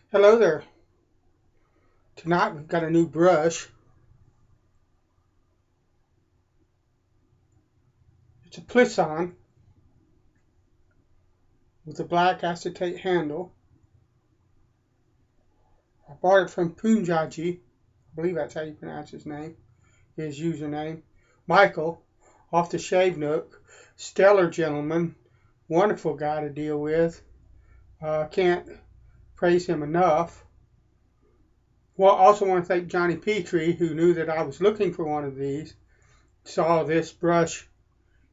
Hello there. Tonight we've got a new brush. It's a Plisson with a black acetate handle. I bought it from Punjaji. I believe that's how you pronounce his name, his username. Michael, off the Shave Nook. Stellar gentleman. Wonderful guy to deal with. Can't praise him enough. Well, I also want to thank Johnny Petrie, who knew that I was looking for one of these. Saw this brush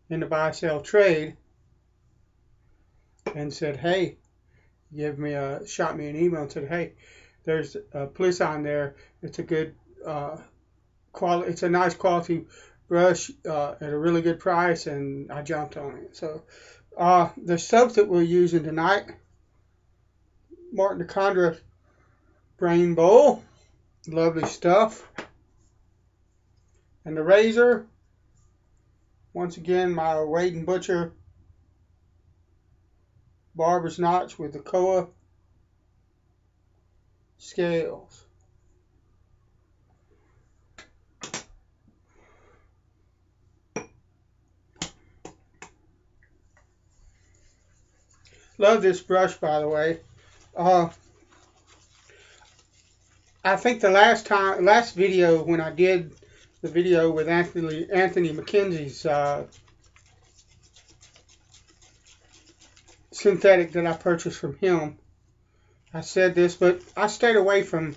in the buy sell trade and said, hey, shot me an email and said, hey, there's a Plisson there. It's a good quality. It's a nice quality brush at a really good price, and I jumped on it. So the soap that we're using tonight, Martin DeCondra Brain Bowl, lovely stuff. And the razor, once again, my Wade & Butcher Barber's Notch with the Koa scales. Love this brush, by the way. I think the last video when I did the video with Anthony McKenzie's synthetic that I purchased from him, I said this, but I stayed away from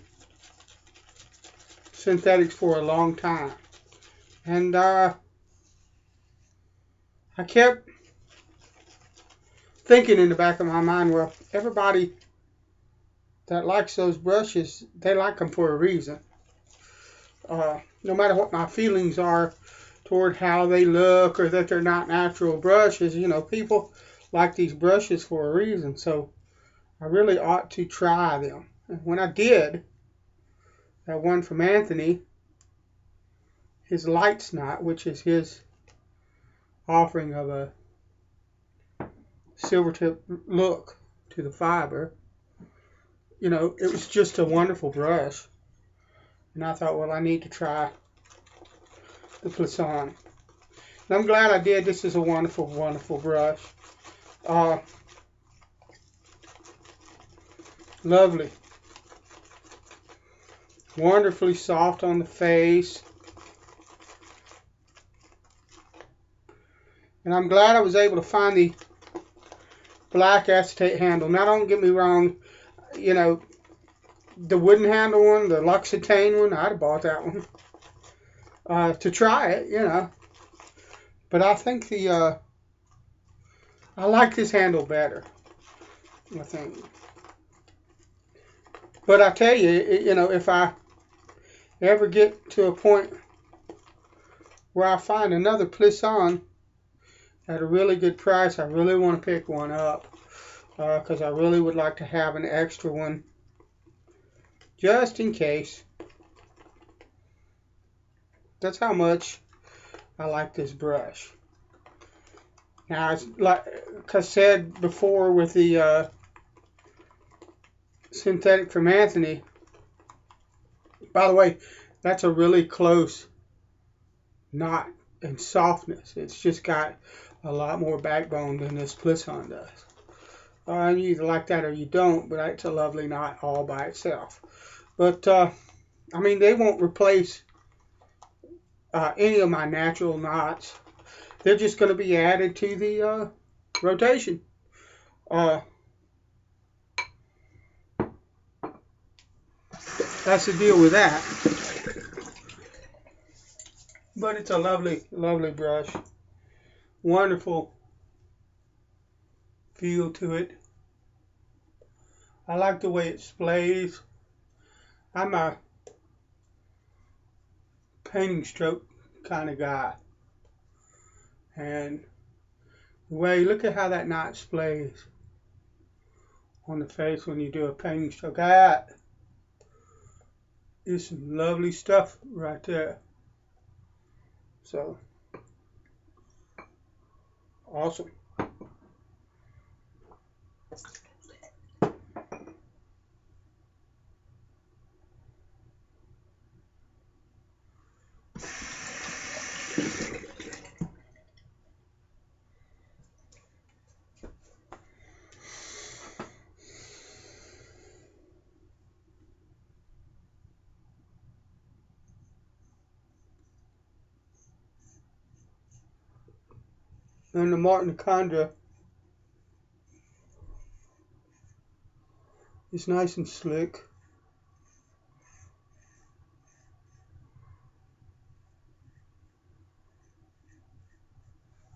synthetics for a long time, and I kept thinking in the back of my mind, well, everybody that likes those brushes, they like them for a reason. No matter what my feelings are toward how they look or that they're not natural brushes, people like these brushes for a reason. So I really ought to try them. And when I did, that one from Anthony, his Lights Knot, which is his offering of a silver tip look to the fiber, it was just a wonderful brush. And I thought, well, I need to try the Plisson. And I'm glad I did. This is a wonderful, wonderful brush. Lovely. Wonderfully soft on the face. And I'm glad I was able to find the black acetate handle. Now, don't get me wrong, the wooden handle one, the L'Occitane one, I'd have bought that one to try it, But I think I like this handle better, I think. But I tell you, if I ever get to a point where I find another Plisson at a really good price, I really want to pick one up because I really would like to have an extra one just in case. That's how much I like this brush. Now, it's like I said before with the synthetic from Anthony. By the way, that's a really close knot and softness. It's just got a lot more backbone than this Plisson does. And you either like that or you don't, but it's a lovely knot all by itself. But, they won't replace any of my natural knots. They're just going to be added to the rotation. That's the deal with that. But it's a lovely, lovely brush. Wonderful feel to it. I like the way it splays. I'm a painting stroke kind of guy. And look at how that knot splays on the face when you do a painting stroke. That is some lovely stuff right there. So, awesome. And the Martin Condra is nice and slick.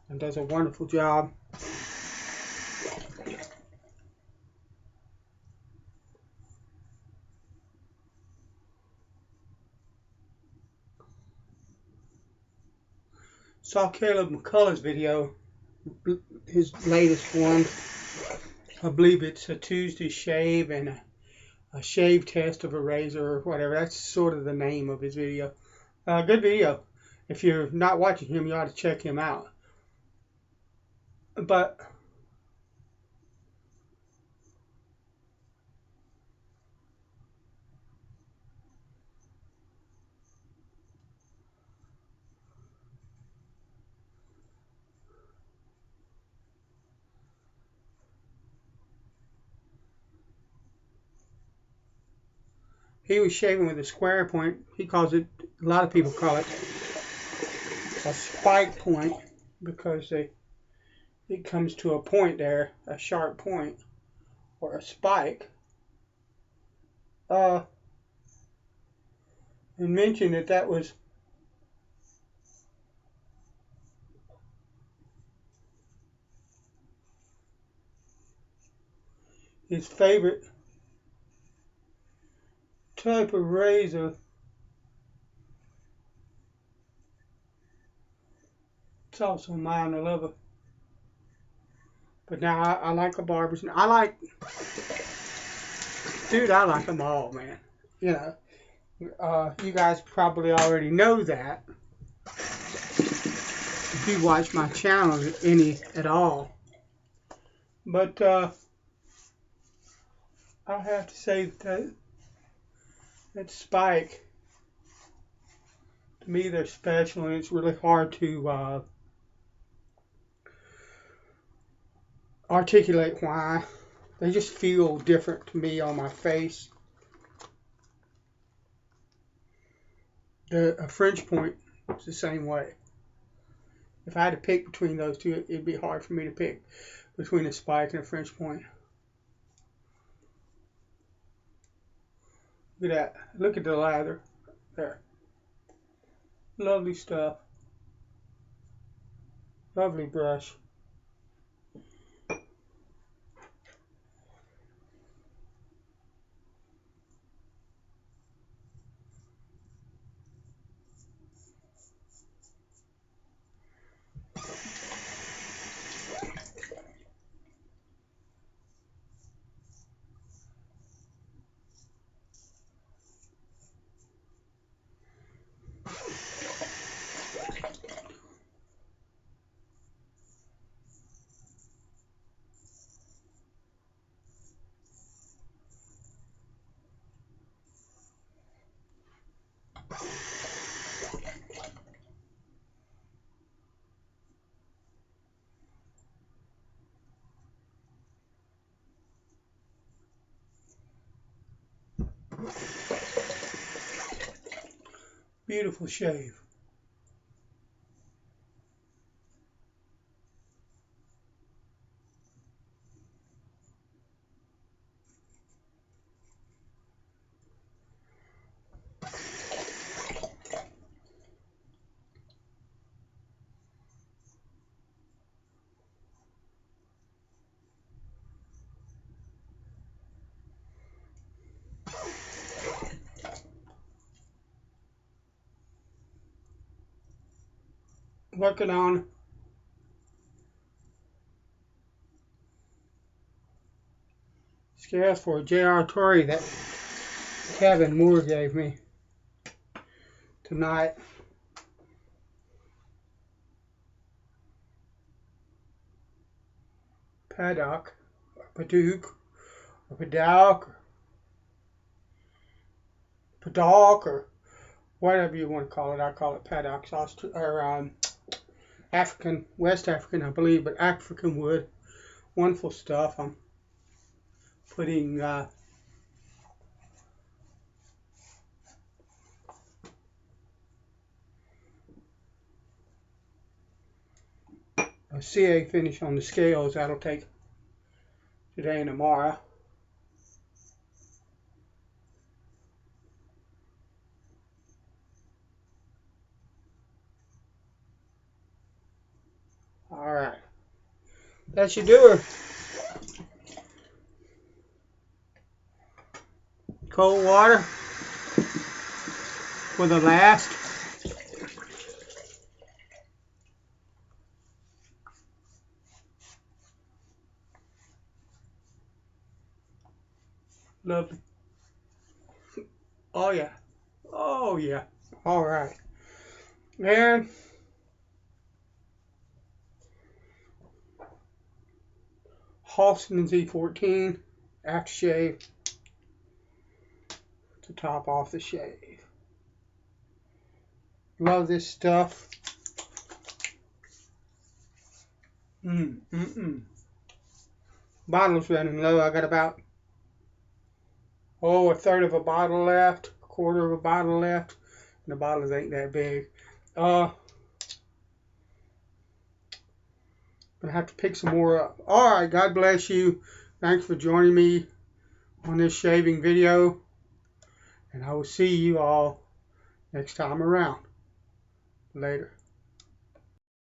And does a wonderful job. Saw Caleb McCullough's video, his latest one. I believe it's a Tuesday shave and a shave test of a razor or whatever. That's sort of the name of his video. Good video. If you're not watching him, you ought to check him out. But he was shaving with a square point. He calls it, a lot of people call it a spike point, because it comes to a point there, a sharp point, or a spike. And mentioned that was his favorite type of razor. It's also mine. I love it. But now I like a barber's. I like them all, man. You know, you guys probably already know that if you watch my channel any at all. But I have to say that spike, to me, they're special, and it's really hard to articulate why. They just feel different to me on my face. A French point is the same way. If I had to pick between those two, it'd be hard for me to pick between a spike and a French point. Look at that. Look at the lather. There. Lovely stuff. Lovely brush. Beautiful shave. Working on scales for J.R. Torrey that Kevin Moore gave me tonight. Paddock, or Padook, or Paddock, or Paddock, or whatever you want to call it. I call it Paddock sauce, or African, West African, I believe, but African wood. Wonderful stuff. I'm putting a CA finish on the scales. That'll take today and tomorrow. All right, that should do her. Cold water for the last. Lovely. Oh yeah. Oh yeah. All right. And Halston Z14 aftershave to top off the shave. Love this stuff. Bottle's running low. I got about a third of a bottle left, a quarter of a bottle left, and the bottles ain't that big. Gonna have to pick some more up. All right, God bless you. Thanks for joining me on this shaving video, and I will see you all next time around. Later.